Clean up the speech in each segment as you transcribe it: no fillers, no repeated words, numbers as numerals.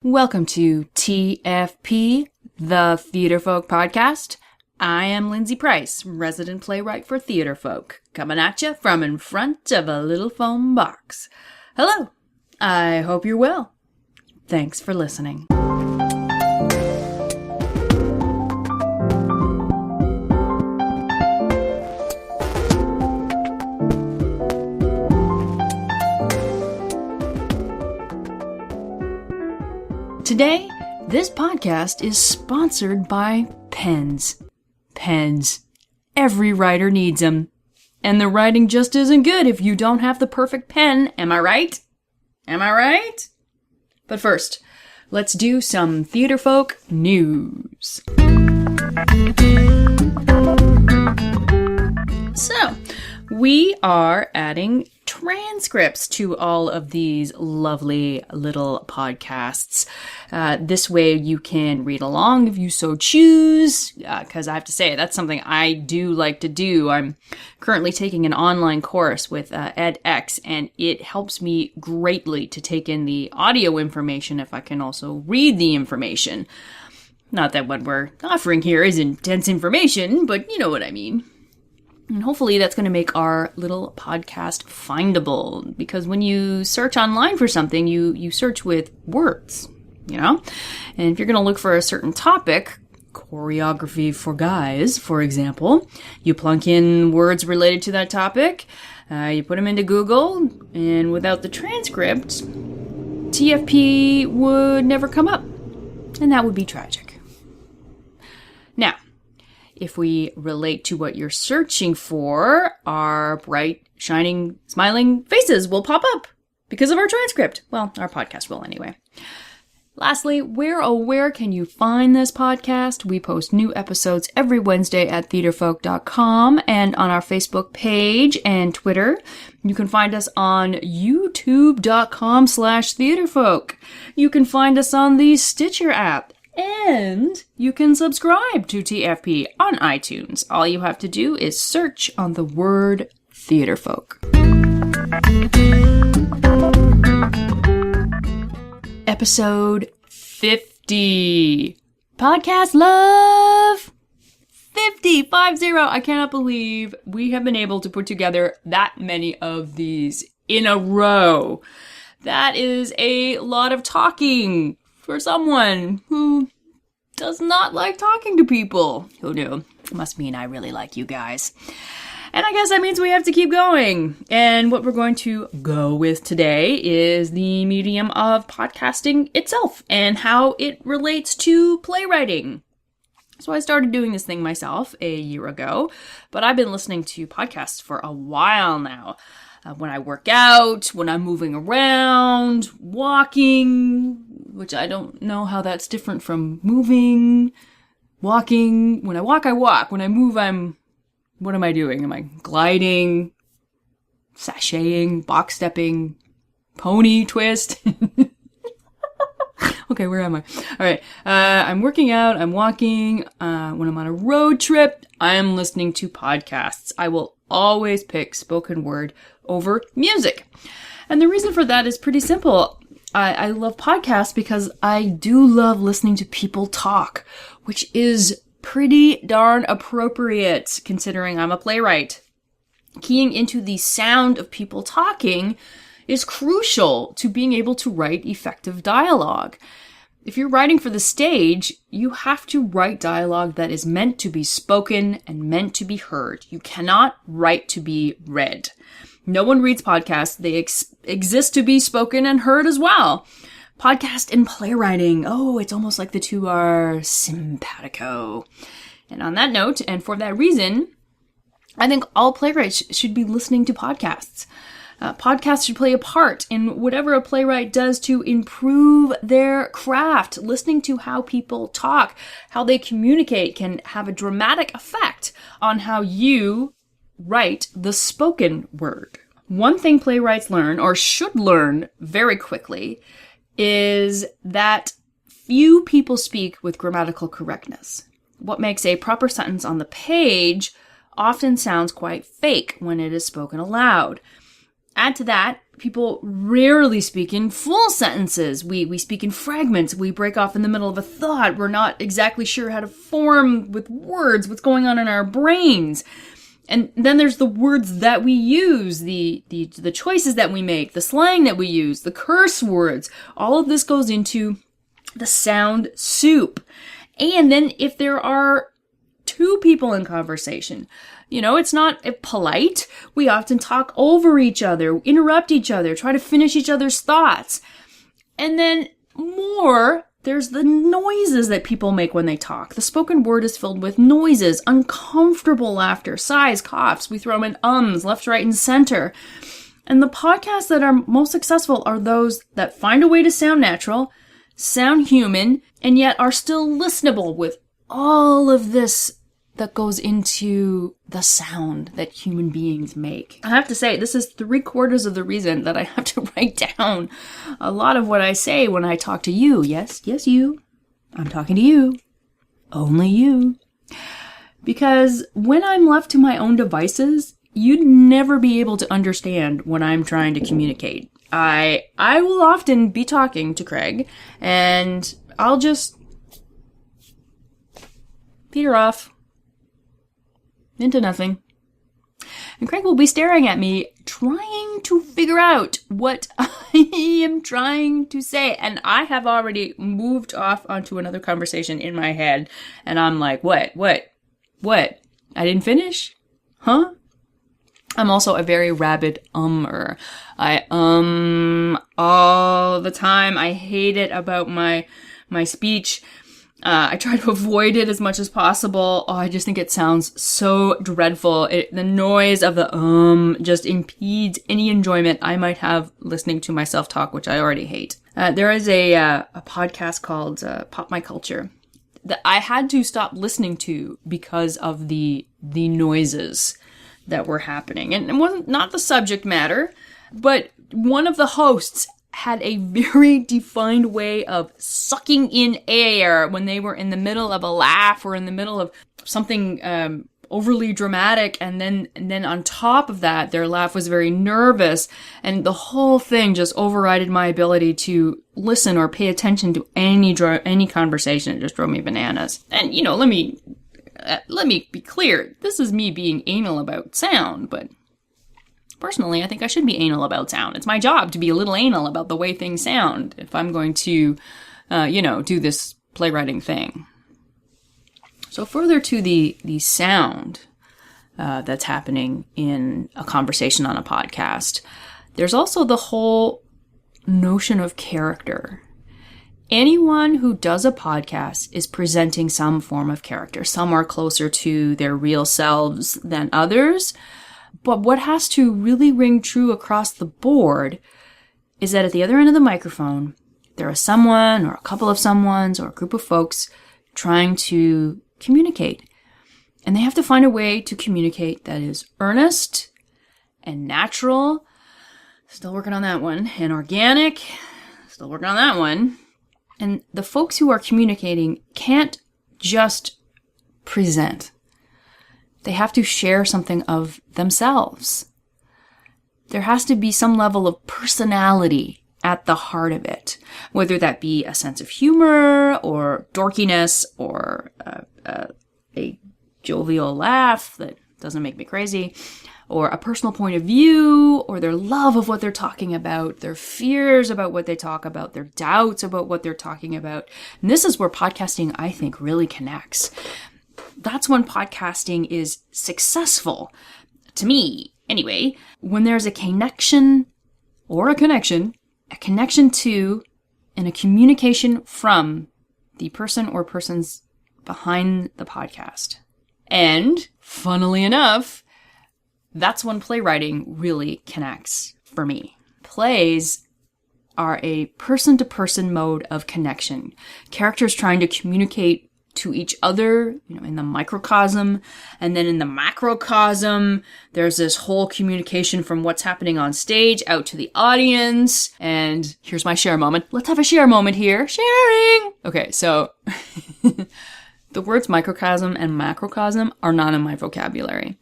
Welcome to TFP, the Theater Folk Podcast. I am Lindsay Price, resident playwright for Theater Folk, coming at you from in front of a little foam box. Hello, I hope you're well. Thanks for listening. Today, this podcast is sponsored by pens. Pens. Every writer needs them. And the writing just isn't good if you don't have the perfect pen, am I right? Am I right? But first, let's do some Theater Folk news. So, we are adding transcripts to all of these lovely little podcasts. This way you can read along if you so choose, because I have to say, that's something I do like to do. I'm currently taking an online course with edX, and it helps me greatly to take in the audio information if I can also read the information. Not that what we're offering here is intense information, but you know what I mean. And hopefully that's going to make our little podcast findable, because when you search online for something, you search with words, you know? And if you're going to look for a certain topic, choreography for guys, for example, you plunk in words related to that topic, you put them into Google, and without the transcript, TFP would never come up. And that would be tragic. Now, if we relate to what you're searching for, our bright, shining, smiling faces will pop up because of our transcript. Well, our podcast will anyway. Lastly, where can you find this podcast? We post new episodes every Wednesday at theaterfolk.com and on our Facebook page and Twitter. You can find us on youtube.com/theaterfolk. You can find us on the Stitcher app. And you can subscribe to TFP on iTunes. All you have to do is search on the word Theater Folk. Episode 50. Podcast love. 50. I cannot believe we have been able to put together that many of these in a row. That is a lot of talking for someone who does not like talking to people. Who knew? Must mean I really like you guys. And I guess that means we have to keep going. And what we're going to go with today is the medium of podcasting itself and how it relates to playwriting. So I started doing this thing myself a year ago, but I've been listening to podcasts for a while now. When I work out, when I'm moving around, walking, which I don't know how that's different from moving, walking. When I walk, I walk. When I move, what am I doing? Am I gliding, sashaying, box stepping, pony twist? Okay, where am I? All right. I'm working out. I'm walking. When I'm on a road trip, I am listening to podcasts. I will always pick spoken word over music. And the reason for that is pretty simple. I love podcasts because I do love listening to people talk, which is pretty darn appropriate considering I'm a playwright. Keying into the sound of people talking is crucial to being able to write effective dialogue. If you're writing for the stage, you have to write dialogue that is meant to be spoken and meant to be heard. You cannot write to be read. No one reads podcasts. They exist to be spoken and heard as well. Podcast and playwriting. Oh, it's almost like the two are simpatico. And on that note, and for that reason, I think all playwrights should be listening to podcasts. Podcasts should play a part in whatever a playwright does to improve their craft. Listening to how people talk, how they communicate can have a dramatic effect on how you write the spoken word. One thing playwrights learn, or should learn very quickly, is that few people speak with grammatical correctness. What makes a proper sentence on the page often sounds quite fake when it is spoken aloud. Add to that People rarely speak in full sentences. We speak in fragments. We break off in the middle of a thought. We're not exactly sure how to form with words what's going on in our brains. And then there's the words that we use, the choices that we make, the slang that we use, the curse words. All of this goes into the sound soup. And then if there are two people in conversation, it's not polite. We often talk over each other, interrupt each other, try to finish each other's thoughts. And then there's the noises that people make when they talk. The spoken word is filled with noises, uncomfortable laughter, sighs, coughs. We throw in ums, left, right, and center. And the podcasts that are most successful are those that find a way to sound natural, sound human, and yet are still listenable with all of this that goes into the sound that human beings make. I have to say, this is 3/4 of the reason that I have to write down a lot of what I say when I talk to you. Yes, you. I'm talking to you. Only you. Because when I'm left to my own devices, you'd never be able to understand what I'm trying to communicate. I will often be talking to Craig, and I'll just peter off into nothing. And Craig will be staring at me, trying to figure out what I am trying to say. And I have already moved off onto another conversation in my head. And I'm like, what? I didn't finish? Huh? I'm also a very rabid ummer. I all the time. I hate it about my speech. I try to avoid it as much as possible. Oh, I just think it sounds so dreadful. The noise of the just impedes any enjoyment I might have listening to myself talk, which I already hate. There is a podcast called Pop My Culture that I had to stop listening to because of the noises that were happening. And it wasn't not the subject matter, but one of the hosts had a very defined way of sucking in air when they were in the middle of a laugh or in the middle of something overly dramatic, and then on top of that, their laugh was very nervous, and the whole thing just overrided my ability to listen or pay attention to any conversation. It just drove me bananas. And let me be clear. This is me being anal about sound, but personally, I think I should be anal about sound. It's my job to be a little anal about the way things sound if I'm going to, do this playwriting thing. So further to the sound that's happening in a conversation on a podcast, there's also the whole notion of character. Anyone who does a podcast is presenting some form of character. Some are closer to their real selves than others. But what has to really ring true across the board is that at the other end of the microphone, there is someone or a couple of someones or a group of folks trying to communicate. And they have to find a way to communicate that is earnest and natural. Still working on that one. And organic. Still working on that one. And the folks who are communicating can't just present. They have to share something of themselves. There has to be some level of personality at the heart of it, whether that be a sense of humor or dorkiness or a jovial laugh that doesn't make me crazy, or a personal point of view, or their love of what they're talking about, their fears about what they talk about, their doubts about what they're talking about. And this is where podcasting, I think, really connects. That's when podcasting is successful, to me, anyway, when there's a connection to, and a communication from the person or persons behind the podcast. And, funnily enough, that's when playwriting really connects for me. Plays are a person-to-person mode of connection. Characters trying to communicate to each other, in the microcosm, and then in the macrocosm, there's this whole communication from what's happening on stage out to the audience. And here's my share moment. Let's have a share moment here. Sharing! Okay, so the words microcosm and macrocosm are not in my vocabulary.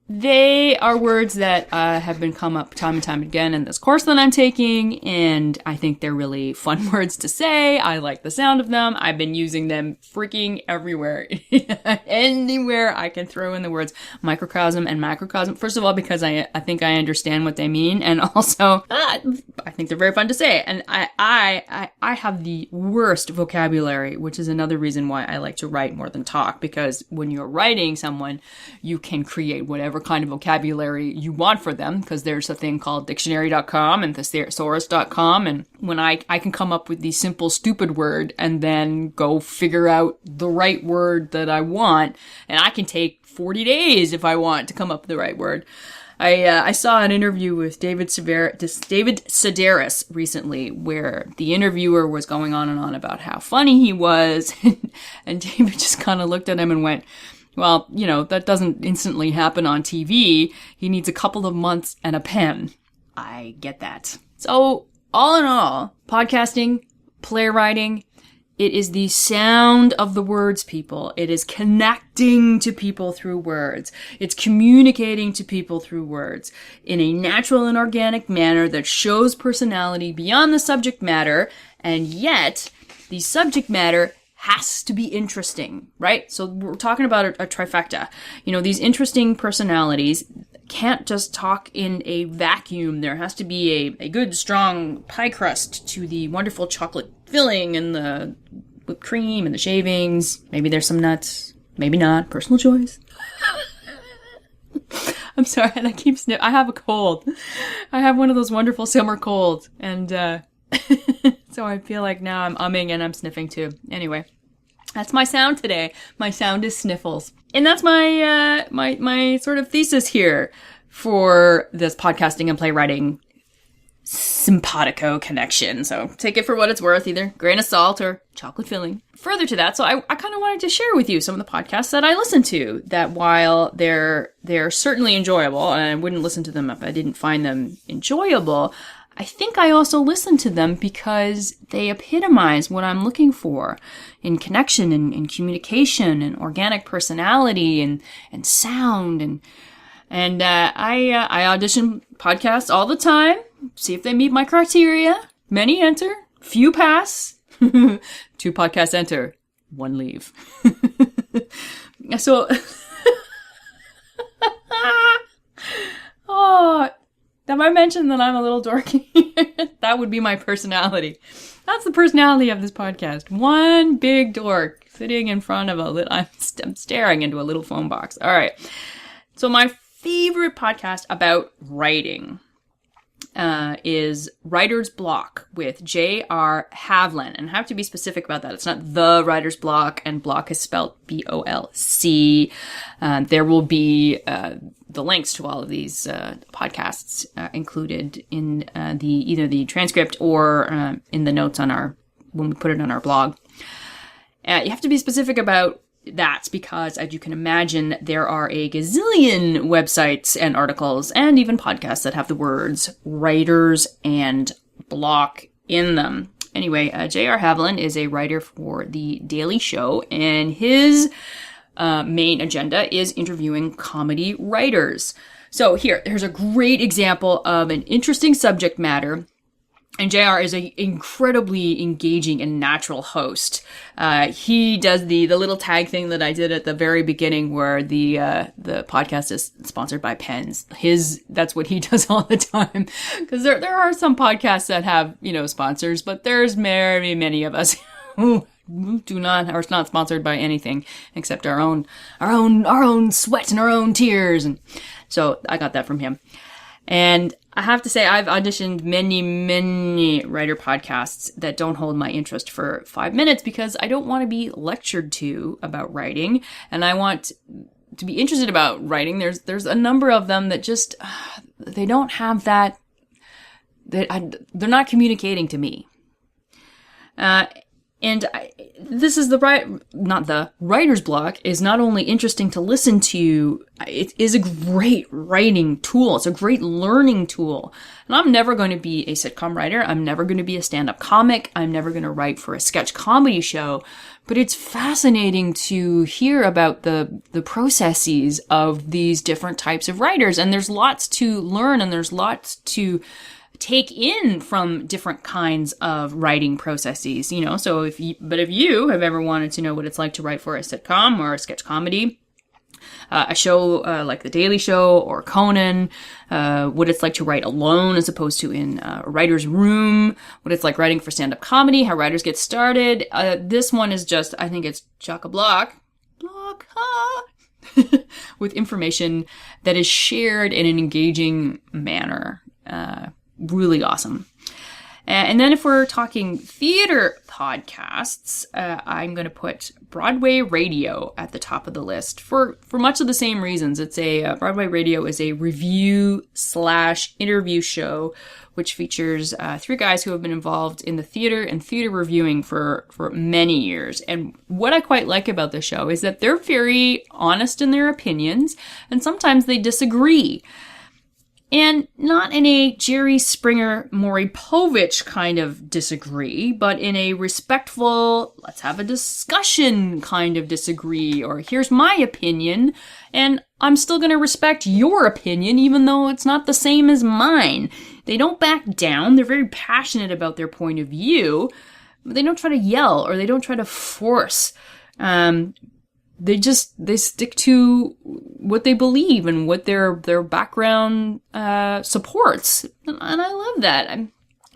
they are words that have been come up time and time again in this course that I'm taking, and I think they're really fun words to say. I like the sound of them. I've been using them freaking everywhere. Anywhere I can throw in the words microcosm and macrocosm. First of all, because I think I understand what they mean, and also I think they're very fun to say. And I have the worst vocabulary, which is another reason why I like to write more than talk, because when you're writing someone, you can create whatever kind of vocabulary you want for them, because there's a thing called dictionary.com and thesaurus.com, and when I can come up with the simple stupid word and then go figure out the right word that I want, and I can take 40 days if I want to come up with the right word. I saw an interview with David Sedaris recently, where the interviewer was going on and on about how funny he was, and David just kind of looked at him and went, well, that doesn't instantly happen on TV. He needs a couple of months and a pen. I get that. So, all in all, podcasting, playwriting, it is the sound of the words, people. It is connecting to people through words. It's communicating to people through words in a natural and organic manner that shows personality beyond the subject matter, and yet the subject matter has to be interesting, right? So we're talking about a trifecta. These interesting personalities can't just talk in a vacuum. There has to be a good, strong pie crust to the wonderful chocolate filling and the whipped cream and the shavings. Maybe there's some nuts. Maybe not. Personal choice. I'm sorry, and I keep I have a cold. I have one of those wonderful summer colds, and so I feel like now I'm umming and I'm sniffing too. Anyway, that's my sound today. My sound is sniffles. And that's my my sort of thesis here for this podcasting and playwriting simpatico connection. So take it for what it's worth, either grain of salt or chocolate filling. Further to that, so I kind of wanted to share with you some of the podcasts that I listen to, that while they're certainly enjoyable, and I wouldn't listen to them if I didn't find them enjoyable, I think I also listen to them because they epitomize what I'm looking for in connection and communication and organic personality and sound. And I audition podcasts all the time, see if they meet my criteria. Many enter, few pass. 2 podcasts enter, 1 leave. So, have I mentioned that I'm a little dorky? That would be my personality. That's the personality of this podcast. One big dork sitting in front of I'm staring into a little phone box. All right. So my favorite podcast about writing is Writer's Block with J.R. Havlin. And I have to be specific about that. It's not the Writer's Block, and block is spelled B-O-L-C. There will be the links to all of these podcasts included in either the transcript or in the notes when we put it on our blog. You have to be specific about that because, as you can imagine, there are a gazillion websites and articles and even podcasts that have the words writers and block in them. Anyway, J.R. Havlin is a writer for The Daily Show, and his main agenda is interviewing comedy writers. So here's a great example of an interesting subject matter. And JR is an incredibly engaging and natural host. He does the little tag thing that I did at the very beginning, where the podcast is sponsored by pens. That's what he does all the time. Because there are some podcasts that have, sponsors, but there's very many of us who are not sponsored by anything except our own sweat and our own tears. And so I got that from him. And I have to say, I've auditioned many, many writer podcasts that don't hold my interest for 5 minutes because I don't want to be lectured to about writing, and I want to be interested about writing. There's a number of them that just, they don't have that, they're not communicating to me. And this is the writer's block is not only interesting to listen to, it is a great writing tool. It's a great learning tool. And I'm never going to be a sitcom writer. I'm never going to be a stand-up comic. I'm never going to write for a sketch comedy show. But it's fascinating to hear about the processes of these different types of writers. And there's lots to learn, and there's lots to take in from different kinds of writing processes, so if you have ever wanted to know what it's like to write for a sitcom or a sketch comedy, a show like The Daily Show or Conan, what it's like to write alone as opposed to in a writer's room, what it's like writing for stand-up comedy, how writers get started, this one is just, I think it's chock-a-block, with information that is shared in an engaging manner. Really awesome. And then if we're talking theater podcasts, I'm going to put Broadway Radio at the top of the list for much of the same reasons. It's Broadway Radio is a review/interview show, which features 3 guys who have been involved in the theater and theater reviewing for many years. And what I quite like about the show is that they're very honest in their opinions, and sometimes they disagree. And not in a Jerry Springer, Maury Povich kind of disagree, but in a respectful, let's have a discussion kind of disagree, or here's my opinion, and I'm still going to respect your opinion, even though it's not the same as mine. They don't back down. They're very passionate about their point of view, but they don't try to yell, or they don't try to force. They stick to what they believe and what their background supports. And I love that.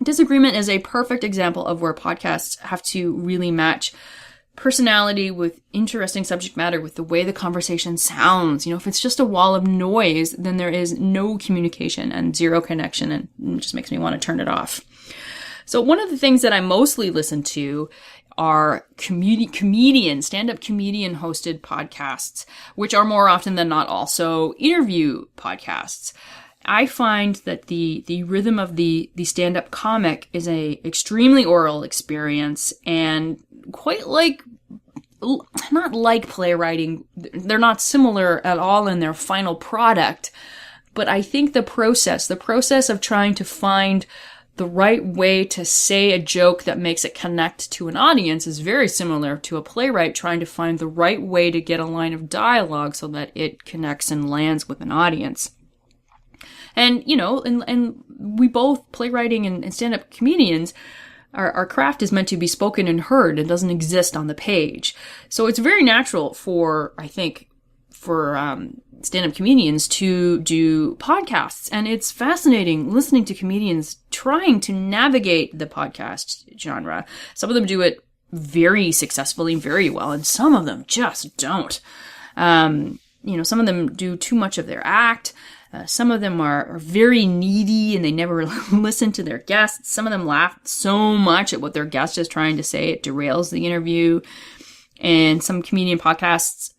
Disagreement is a perfect example of where podcasts have to really match personality with interesting subject matter, with the way the conversation sounds. If it's just a wall of noise, then there is no communication and zero connection, and it just makes me want to turn it off. So one of the things that I mostly listen to are stand-up comedian hosted podcasts, which are more often than not also interview podcasts. I find that the rhythm of the stand-up comic is a extremely oral experience, and quite not like playwriting. They're not similar at all in their final product, but I think the process of trying to find the right way to say a joke that makes it connect to an audience is very similar to a playwright trying to find the right way to get a line of dialogue so that it connects and lands with an audience. And, and we both, playwriting and stand-up comedians, our craft is meant to be spoken and heard. It doesn't exist on the page. So it's very natural for stand-up comedians to do podcasts. And it's fascinating listening to comedians trying to navigate the podcast genre. Some of them do it very successfully, very well, and some of them just don't. Some of them do too much of their act. Some of them are very needy and they never listen to their guests. Some of them laugh so much at what their guest is trying to say, it derails the interview. And some comedian podcasts,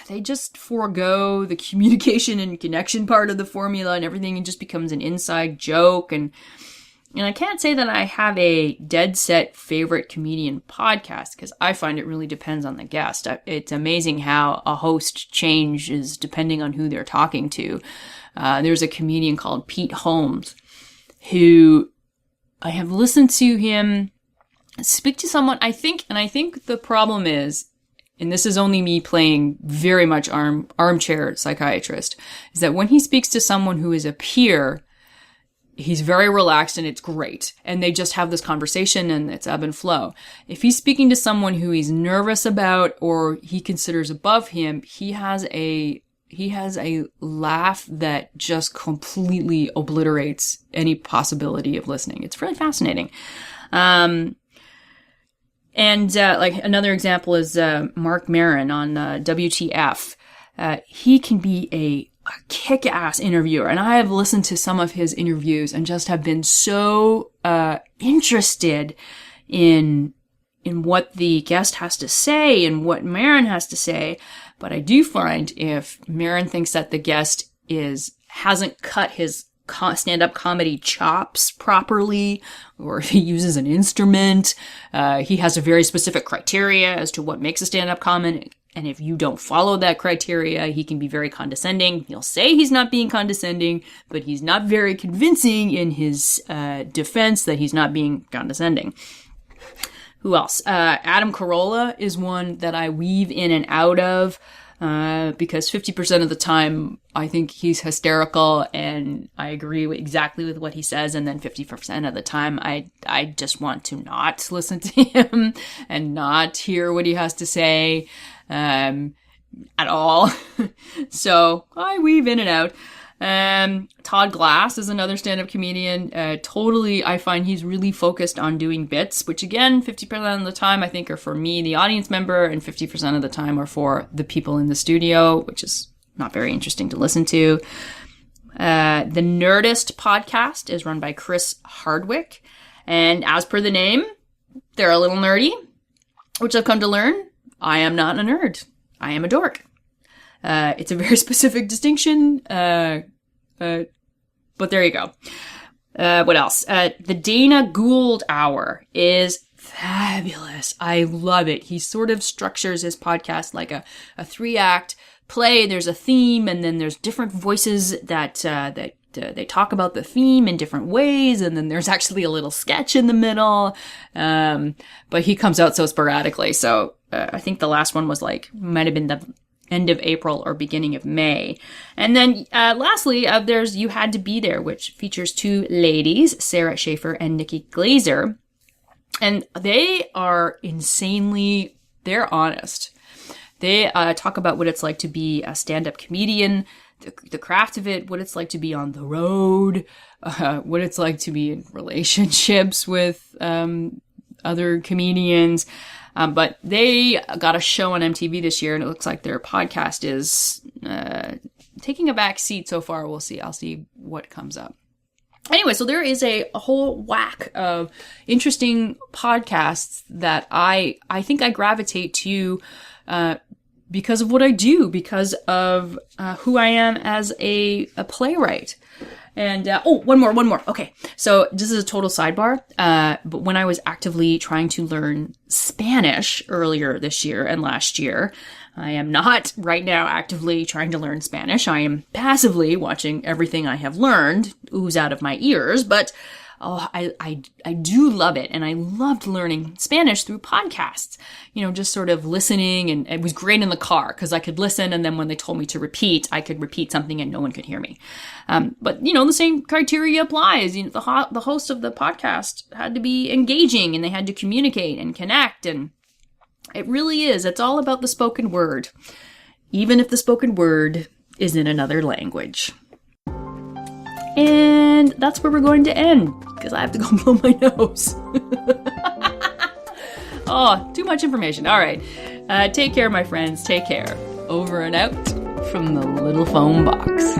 they just forego the communication and connection part of the formula, and everything just becomes an inside joke. And I can't say that I have a dead set favorite comedian podcast, because I find it really depends on the guest. It's amazing how a host changes depending on who they're talking to. There's a comedian called Pete Holmes, who I have listened to him speak to someone, I think the problem is, and this is only me playing very much armchair psychiatrist, is that when he speaks to someone who is a peer, he's very relaxed and it's great. And they just have this conversation and it's ebb and flow. If he's speaking to someone who he's nervous about or he considers above him, he has a laugh that just completely obliterates any possibility of listening. It's really fascinating. And another example is Marc Maron on WTF. He can be a kick-ass interviewer, and I have listened to some of his interviews and just have been so interested in what the guest has to say and what Maron has to say. But I do find if Maron thinks that the guest hasn't cut his stand-up comedy chops properly, or if he uses an instrument. He has a very specific criteria as to what makes a stand-up comic. And if you don't follow that criteria, he can be very condescending. He'll say he's not being condescending, but he's not very convincing in his defense that he's not being condescending. Who else? Adam Carolla is one that I weave in and out of because 50% of the time I think he's hysterical and I agree exactly with what he says, and then 50% of the time I just want to not listen to him and not hear what he has to say at all. So I weave in and out. Todd Glass is another stand-up comedian. Totally, I find he's really focused on doing bits, which again, 50% of the time I think are for me, the audience member, and 50% of the time are for the people in the studio, which is not very interesting to listen to. The Nerdist podcast is run by Chris Hardwick, and as per the name, they're a little nerdy, which I've come to learn. I am not a nerd. I am a dork. It's a very specific distinction, but there you go. What else? The Dana Gould Hour is fabulous. I love it. He sort of structures his podcast like a 3-act play. There's a theme, and then there's different voices that they talk about the theme in different ways, and then there's actually a little sketch in the middle. But he comes out so sporadically. So I think the last one was might have been the end of April or beginning of May. And then lastly, there's You Had to Be There, which features 2 ladies, Sarah Schaefer and Nikki Glazer. And they are they're honest. They talk about what it's like to be a stand-up comedian, the craft of it, what it's like to be on the road, what it's like to be in relationships with other comedians. But they got a show on MTV this year, and it looks like their podcast is taking a back seat so far. We'll see. I'll see what comes up. Anyway, so there is a whole whack of interesting podcasts that I think I gravitate to because of what I do, because of who I am as a playwright. And, one more. Okay. So this is a total sidebar. But when I was actively trying to learn Spanish earlier this year and last year, I am not right now actively trying to learn Spanish. I am passively watching everything I have learned ooze out of my ears, but I do love it. And I loved learning Spanish through podcasts, just sort of listening. And it was great in the car because I could listen. And then when they told me to repeat, I could repeat something and no one could hear me. But the same criteria applies. The host of the podcast had to be engaging and they had to communicate and connect. And it really is. It's all about the spoken word, even if the spoken word is in another language. And that's where we're going to end, because I have to go blow my nose. Oh, too much information. All right. Take care, my friends. Take care. Over and out from the little foam box.